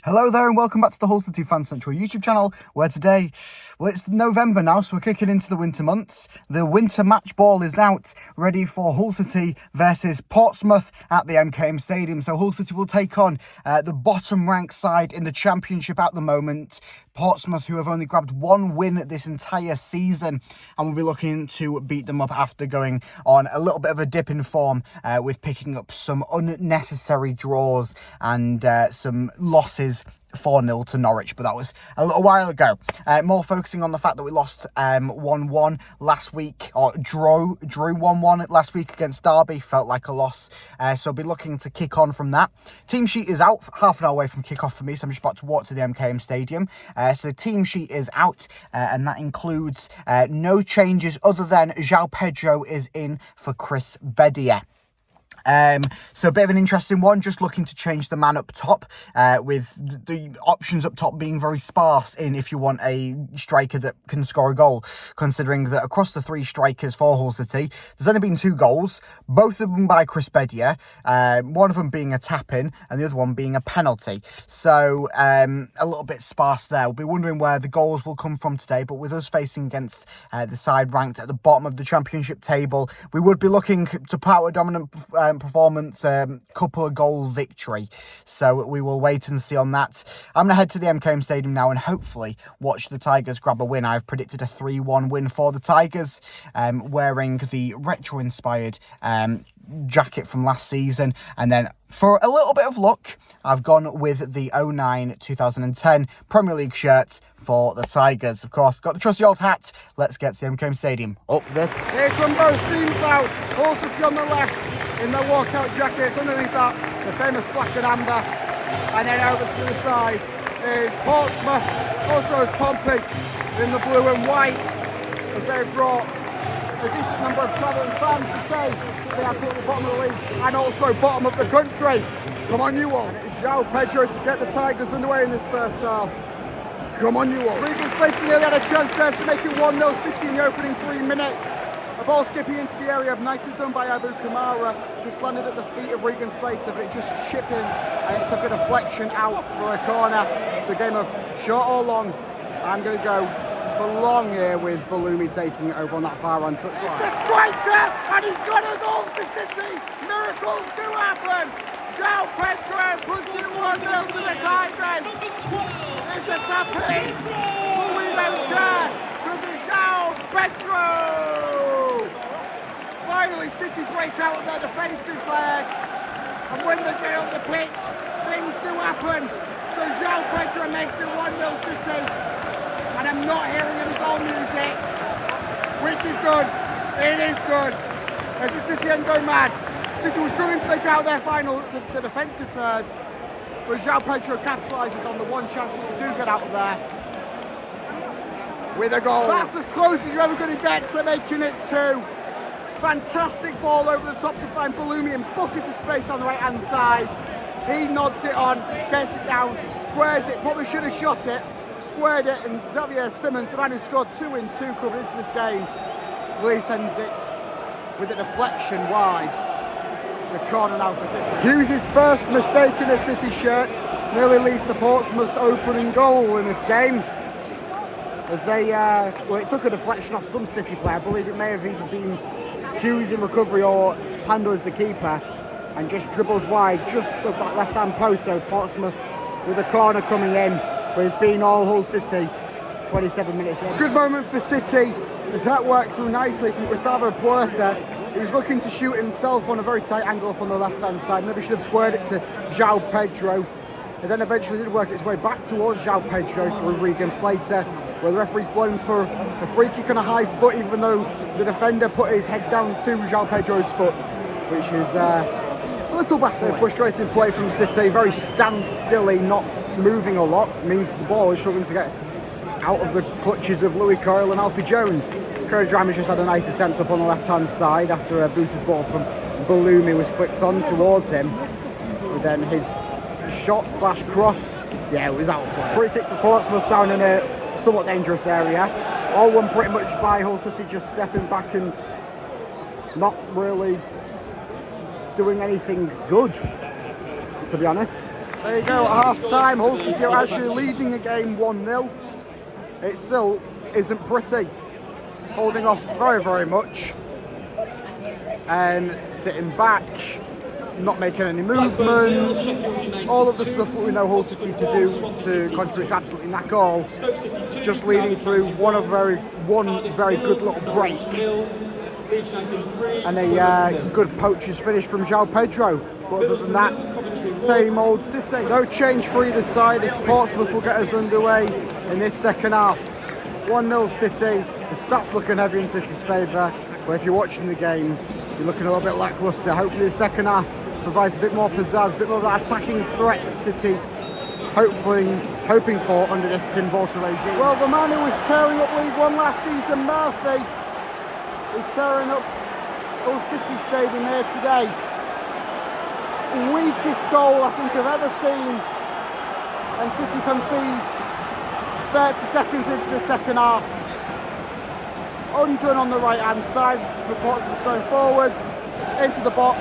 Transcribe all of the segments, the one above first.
Hello there and welcome back to the HullCityFanCentral YouTube channel, where today, well, it's November now, so we're kicking into the winter months. The winter match ball is out, ready for Hull City versus Portsmouth at the MKM Stadium. So Hull City will take on the bottom ranked side in the championship at the moment, Portsmouth, who have only grabbed one win this entire season, and will be looking to beat them up after going on a little bit of a dip in form with picking up some unnecessary draws and some losses 4-0 to Norwich, but that was a little while ago. More focusing on the fact that we lost 1-1 last week, or drew 1-1 last week against Derby. Felt like a loss, so I'll be looking to kick on from that. Team sheet is out, half an hour away from kick-off for me, so I'm just about to walk to the MKM Stadium. So the team sheet is out, and that includes no changes other than João Pedro is in for Chris Beddier. So a bit of an interesting one, just looking to change the man up top, with the options up top being very sparse in if you want a striker that can score a goal, considering that across the three strikers for Hull City, there's only been 2 goals, both of them by Chris Beddier, one of them being a tap-in and the other one being a penalty. So a little bit sparse there. We'll be wondering where the goals will come from today, but with us facing against the side ranked at the bottom of the championship table, we would be looking to power dominant performance, couple of goal victory. So we will wait and see on that. I'm going to head to the MKM Stadium now and hopefully watch the Tigers grab a win. I've predicted a 3-1 win for the Tigers, wearing the retro-inspired jacket from last season, and then for a little bit of luck, I've gone with the 09-2010 Premier League shirt for the Tigers. Of course, got the trusty old hat. Let's get to the MKM Stadium. Up this. Here come both teams out. Hull City on the left in their walkout jackets. Underneath that, the famous black and amber. And then over to the side is Portsmouth, also as Pompey, in the blue and white, as they've brought a decent number of travelling fans to say they are at the bottom of the league and also bottom of the country. Come on, you all. And it's João Pedro to get the Tigers underway in this first half. Come on, you all. Regan Slater nearly had a chance there to make it 1-0 City in the opening 3 minutes. A ball skipping into the area, nicely done by Abu Kamara. Just landed at the feet of Regan Slater, but it just chipped in and it took a deflection out for a corner. So a game of short or long. I'm going to go for long here with Balumi taking it over on that far on touchline. It's a striker, and he's got a goal for City. Miracles do happen. João Pedro puts it 1-0 to the Tigers. It's a tap-in, but we don't care, because it's João Pedro. Finally, City break out of their defensive leg, and when they get on the pitch, things do happen. So João Pedro makes it 1-0 City, and I'm not hearing any goal music, which is good. It is good. As the City end go mad. City was struggling to take out their final, the defensive third, but João Pedro capitalises on the one chance that we do get out of there with a goal. That's as close as you're ever going to get to making it 2. Fantastic ball over the top to find Balumi and buckets of space on the right hand side. He nods it on, gets it down, squares it, probably should have shot it, squared it, and Xavier Simmons, the man who scored 2 in 2 coming into this game, I believe sends it with a deflection wide. It's a corner now for City. Hughes' first mistake in a City shirt nearly leads to Portsmouth's opening goal in this game. As they, well, it took a deflection off some City player. I believe it may have either been Hughes in recovery or Pando as the keeper, and just dribbles wide just of that left-hand post. So Portsmouth with a corner coming in, but it's been all Hull City. 27 minutes in. Good moment for City as that worked through nicely from Gustavo Puerta. He was looking to shoot himself on a very tight angle up on the left-hand side. Maybe should have squared it to João Pedro. And then eventually did work its way back towards João Pedro through Regan Slater, where the referee's blown for a free kick on a high foot, even though the defender put his head down to João Pedro's foot, which is a little baffling. Frustrating play from City, very stand-stilly, not moving a lot, means the ball is struggling to get out of the clutches of Louis Coyle and Alfie Jones. Curry Driver's just had a nice attempt up on the left-hand side after a booted ball from Balumi was flicked on towards him. And then his shot/cross, yeah, it was out. Free kick for Portsmouth down in a somewhat dangerous area. All won pretty much by Hull City just stepping back and not really doing anything good, to be honest. There you go, at half time, Hull City are actually leading the game 1-0. It still isn't pretty. Holding off very, very much. And sitting back, not making any movement. All of the stuff that we know Hull City to do to contribute to absolutely knack all. Just leading through one very good little break. And a good poacher's finish from João Pedro. But other than that, same old City. No change for either side as Portsmouth will get us underway in this second half. 1-0 City. The stats looking heavy in City's favour, but if you're watching the game, you're looking a little bit lacklustre. Hopefully the second half provides a bit more pizzazz, a bit more of that attacking threat that City hoping for under this Tim Walter regime. Well, the man who was tearing up League One last season, Murphy, is tearing up Hull City Stadium here today. Weakest goal I think I've ever seen, and City concede 30 seconds into the second half. Undone on the right hand side for Portsmouth going forwards into the box.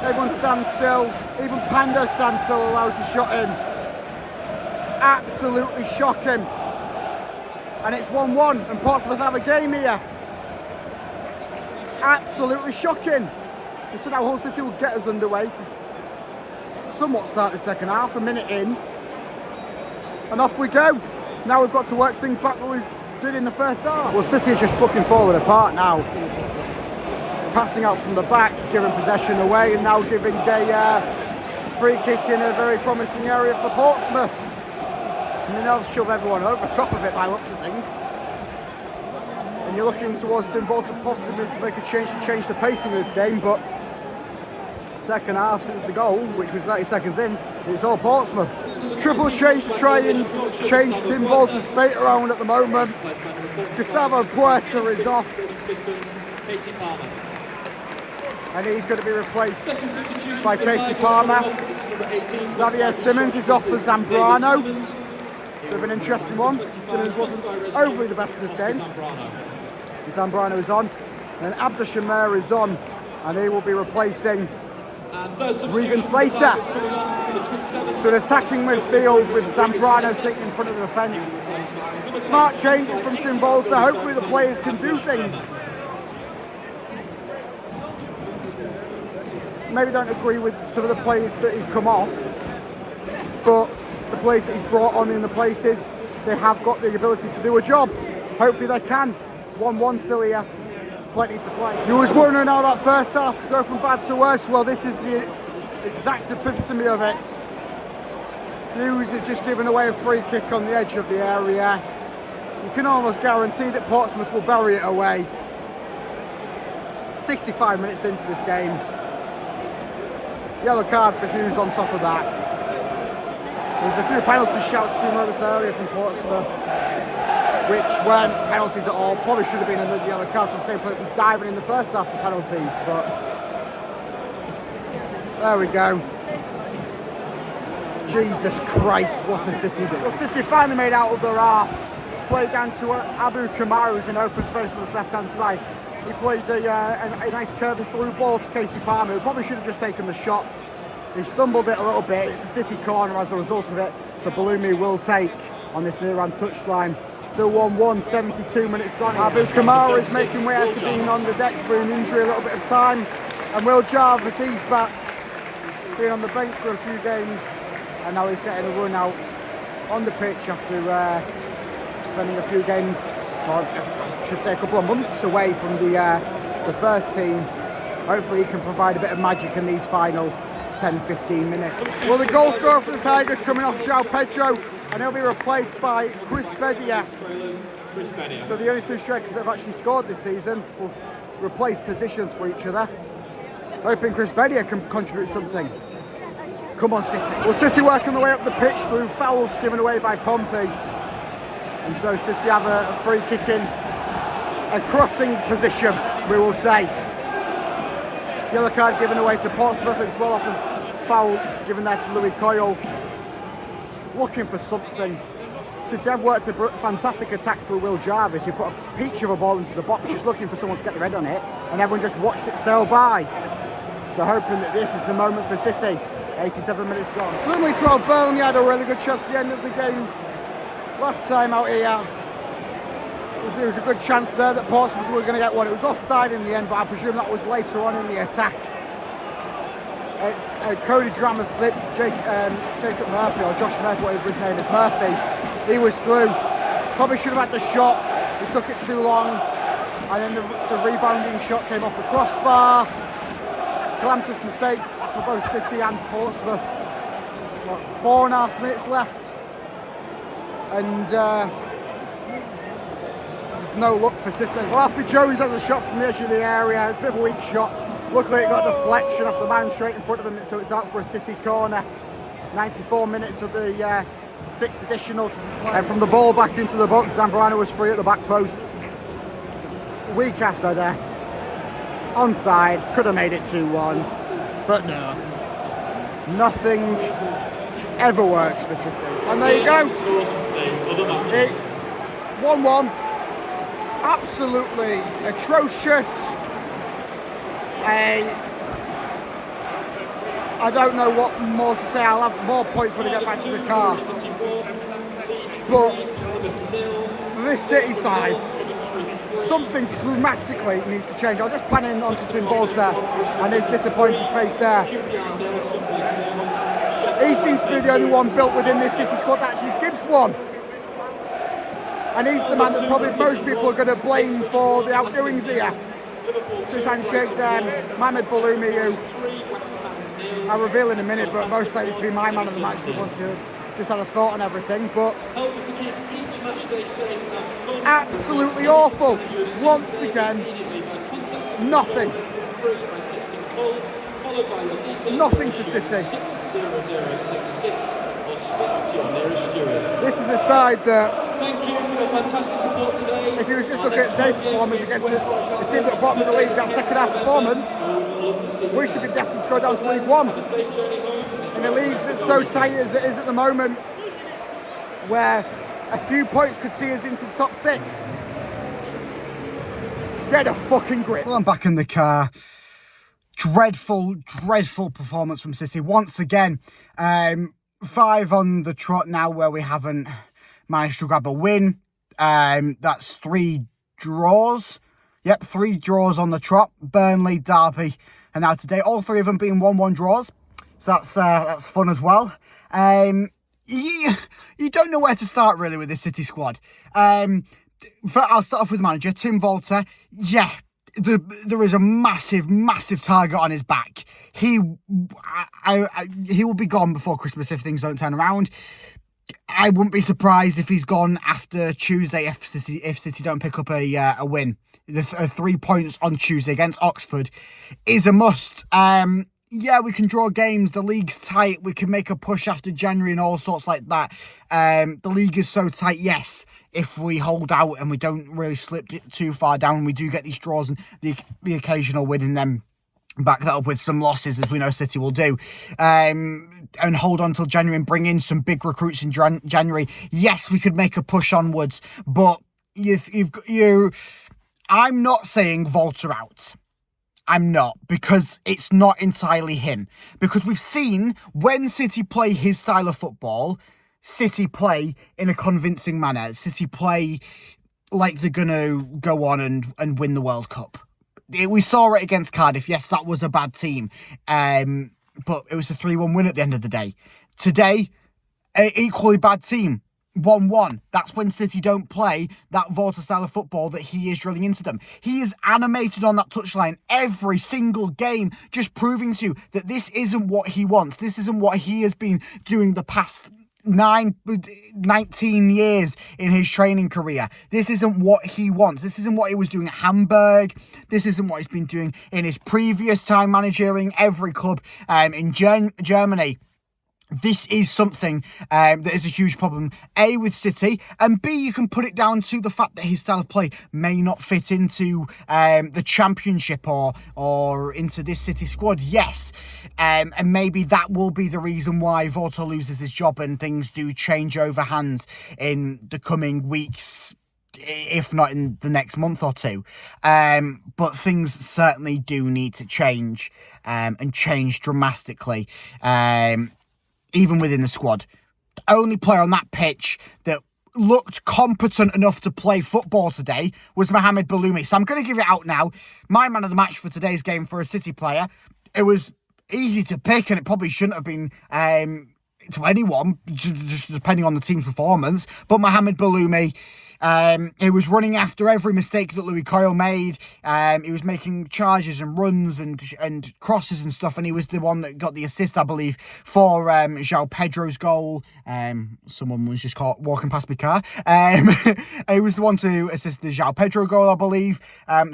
Everyone stands still, even Pando stands still, allows the shot in. Absolutely shocking. And it's 1-1 and Portsmouth have a game here. Absolutely shocking. And so now Hull City will get us underway to somewhat start the second half, a minute in. And off we go. Now we've got to work things back what we did in the first half. Well, City are just fucking falling apart now. Passing out from the back, giving possession away, and now giving a free kick in a very promising area for Portsmouth. And then they'll shove everyone over top of it by looks of things. And you're looking towards Tim Walter possibly to make a change to change the pacing of this game, but second half since the goal, which was 30 seconds in, it's all Portsmouth. Triple change to try and change Tim Walter's fate around at the moment. Gustavo Puerta is off. And he's going to be replaced by Casey Palmer. Xavier Simmons is off for Zambrano. Bit of an interesting one. Simmons wasn't overly the best in this game. Zambrano is on. And Abdushamir is on. And he will be replacing Regan Slater. So an attacking midfield with Zambrano sitting in front of the defence. Smart changes from Tim Walter. Hopefully the players can do things. Maybe don't agree with some of the players that he's come off, but the players that he's brought on in the places, they have got the ability to do a job. Hopefully they can. 1-1 still here, plenty to play. You was wondering how that first half could go from bad to worse. Well, this is the exact epitome of it. Hughes is just giving away a free kick on the edge of the area. You can almost guarantee that Portsmouth will bury it away. 65 minutes into this game. Yellow card for Hughes on top of that. There was a few penalty shouts a few moments earlier from Portsmouth, which weren't penalties at all. Probably should have been another yellow card from the same player that was diving in the first half for penalties, but there we go. Jesus Christ, what a City do. Well, City finally made out of their half. Played down to Abu Kamara, who's in open space on the left-hand side. He played a nice curving through ball to Casey Palmer, who probably should have just taken the shot. He stumbled it a little bit. It's a City corner as a result of it, so Balumi will take on this near-hand touchline. Still 1-1, 72 minutes gone. Abu Kamara is making way after being on the deck for an injury a little bit of time. And Will Jarvis, he's back, being on the bench for a few games, and now he's getting a run out on the pitch after spending a few games, or I should say a couple of months away from the first team. Hopefully he can provide a bit of magic in these final 10-15 minutes. Well, the goal scorer for the Tigers coming off João Pedro, and he'll be replaced by Chris Bedia. So the only two strikers that have actually scored this season will replace positions for each other. Hoping Chris Bedia can contribute something. Come on, City. Well, City working their way up the pitch through fouls given away by Pompey. And so City have a free kick in, a crossing position, we will say. Yellow card given away to Portsmouth, and 12 off a foul given there to Louis Coyle. Looking for something. City have worked a fantastic attack through Will Jarvis, who put a peach of a ball into the box, just looking for someone to get their head on it, and everyone just watched it sail by. So hoping that this is the moment for City. 87 minutes gone. Similarly to how Burnley had a really good chance at the end of the game last time out here. There was a good chance there that Portsmouth were going to get one. It was offside in the end, but I presume that was later on in the attack. It's Cody Drama slips, Jacob Murphy, or Josh Murphy, whatever his name is, Murphy. He was through. Probably should have had the shot. He took it too long. And then the rebounding shot came off the crossbar. Calamitous mistakes for both City and Portsmouth. 4.5 minutes left. And there's no luck for City. Well, Alfie Jones has a shot from the edge of the area. It's a bit of a weak shot. Luckily it got a deflection off the man straight in front of him, so it's out for a City corner. 94 minutes of the sixth additional. And from the ball back into the box, Zambrano was free at the back post. Weak after there. Onside, could have made it 2-1, but no. Nothing ever works for City. And there you go. It's 1-1. Absolutely atrocious. I don't know what more to say. I'll have more points when I get back to the car. But this City side, something dramatically needs to change. I was just panning onto Tim Volta and his disappointed face there. He seems to be the only one built within this City squad that actually gives one. And he's the man that probably most people are going to blame for the outdoings here. Susan Shakes, Mohamed Baloumi, who I'll reveal in a minute, but most likely to be my man of the match. The one who just had a thought on everything, but absolutely awful. Once again, nothing. Nothing for City. This is a side that, thank you for your fantastic support today. if you was just looking at today's performance against the team at the bottom of the league, that second half performance, we should be destined to go down to League One. In a league that's so tight as it is at the moment, where a few points could see us into the top 6. Get a fucking grip. Well, I'm back in the car. Dreadful performance from City. Once again, 5 on the trot now where we haven't managed to grab a win. That's 3 draws. Yep, 3 draws on the trot. Burnley, Derby, and now today, all 3 of them being 1-1 draws. So that's fun as well. You don't know where to start really with this City squad. I'll start off with the manager, Tim Volta. Yeah, there is a massive target on his back. He will be gone before Christmas if things don't turn around. I wouldn't be surprised if he's gone after Tuesday if City don't pick up a win. The 3 points on Tuesday against Oxford is a must. Yeah, we can draw games. The league's tight. We can make a push after January and all sorts like that. The league is so tight, yes. If we hold out and we don't really slip too far down, we do get these draws and the occasional win and then back that up with some losses, as we know City will do. And hold on till January and bring in some big recruits in January. Yes, we could make a push onwards, but I'm not saying Volta out. I'm not, because it's not entirely him. Because we've seen when City play his style of football, City play in a convincing manner. City play like they're going to go on and win the World Cup. We saw it against Cardiff. Yes, that was a bad team. But it was a 3-1 win at the end of the day. Today, an equally bad team. 1-1. That's when City don't play that Volta style of football that he is drilling into them. He is animated on that touchline every single game, just proving to you that this isn't what he wants. This isn't what he has been doing the past 19 years in his training career. This isn't what he wants. This isn't what he was doing at Hamburg. This isn't what he's been doing in his previous time managing every club in Germany. This is something that is a huge problem, A, with City, and B, you can put it down to the fact that his style of play may not fit into the Championship or into this City squad, yes. And maybe that will be the reason why Volta loses his job and things do change over hands in the coming weeks, if not in the next month or two. But things certainly do need to change. and changed dramatically, even within the squad. The only player on that pitch that looked competent enough to play football today was Mohamed Baloumi. So I'm going to give it out now. My man of the match for today's game for a City player. It was easy to pick, and it probably shouldn't have been to anyone, just depending on the team's performance. But Mohamed Baloumi, he was running after every mistake that Louis Coyle made. He was making charges and runs and crosses and stuff, and he was the one that got the assist, I believe, for João Pedro's goal. Someone was just caught walking past my car. He was the one to assist the João Pedro goal, I believe.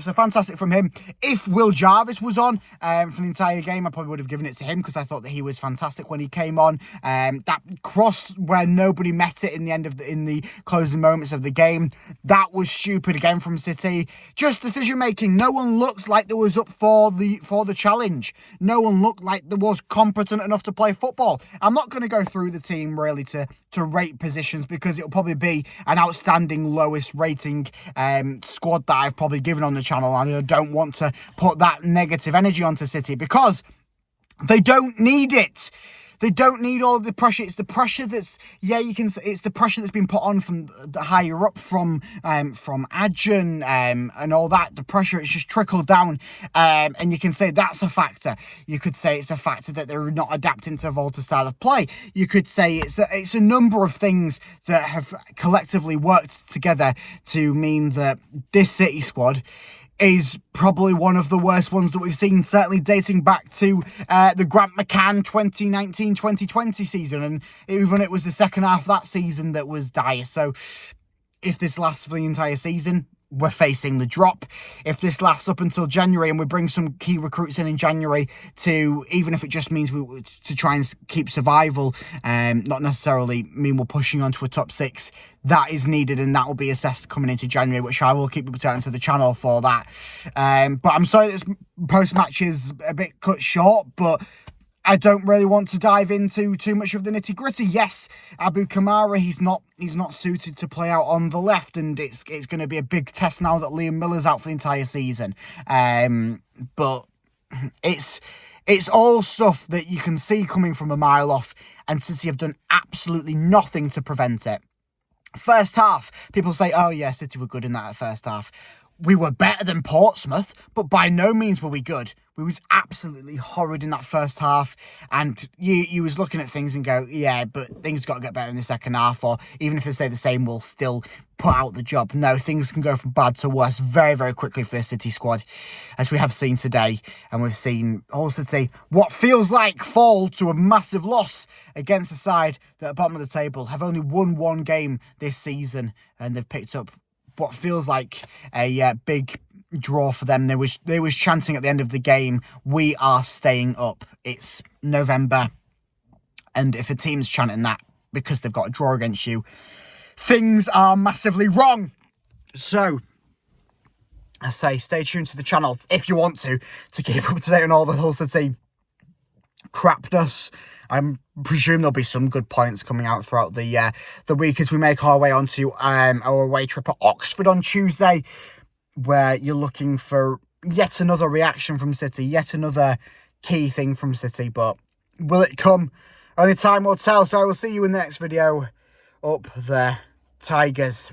So fantastic from him. If Will Jarvis was on for the entire game, I probably would have given it to him, because I thought that he was fantastic when he came on. That cross where nobody met it in the closing moments of the game, that was stupid again from City. Just decision making. No one looked like there was up for the challenge. No one looked like there was competent enough to play football. I'm not going to go through the team really to rate positions, because it'll probably be an outstanding lowest rating squad that I've probably given on the channel, and I don't want to put that negative energy onto City, because they don't need it. They don't need all of the pressure. It's the pressure that's, it's the pressure that's been put on from the higher up, from Adjan and all that. The pressure, it's just trickled down. And you can say that's a factor. You could say it's a factor that they're not adapting to Volta's style of play. You could say it's a number of things that have collectively worked together to mean that this City squad is probably one of the worst ones that we've seen, certainly dating back to the Grant McCann 2019-2020 season. And even it was the second half of that season that was dire. So if this lasts for the entire season, we're facing the drop. If this lasts up until January and we bring some key recruits in January to, even if it just means to try and keep survival, not necessarily mean we're pushing onto a top 6, that is needed, and that will be assessed coming into January, which I will keep returning to the channel for that. But I'm sorry this post-match is a bit cut short, but I don't really want to dive into too much of the nitty-gritty. Yes, Abu Kamara, he's not suited to play out on the left, and it's going to be a big test now that Liam Miller's out for the entire season. But it's all stuff that you can see coming from a mile off, and City have done absolutely nothing to prevent it. First half, people say, oh yeah, City were good in that first half. We were better than Portsmouth, but by no means were we good. We was absolutely horrid in that first half, and you was looking at things and go, yeah, but things got to get better in the second half, or even if they stay the same, we'll still put out the job. No, things can go from bad to worse very, very quickly for this City squad, as we have seen today, and we've seen Hull City, what feels like, fall to a massive loss against the side that at the bottom of the table have only won one game this season, and they've picked up what feels like a big draw for them. They was chanting at the end of the game, we are staying up. It's November, and if a team's chanting that because they've got a draw against you, things are massively wrong. So I say stay tuned to the channel if you want to keep up to date on all the Hull City crapness. I presume there'll be some good points coming out throughout the week as we make our way onto our away trip at Oxford on Tuesday, where you're looking for yet another reaction from City, yet another key thing from City. But will it come? Only time will tell. So I will see you in the next video. Up there, Tigers.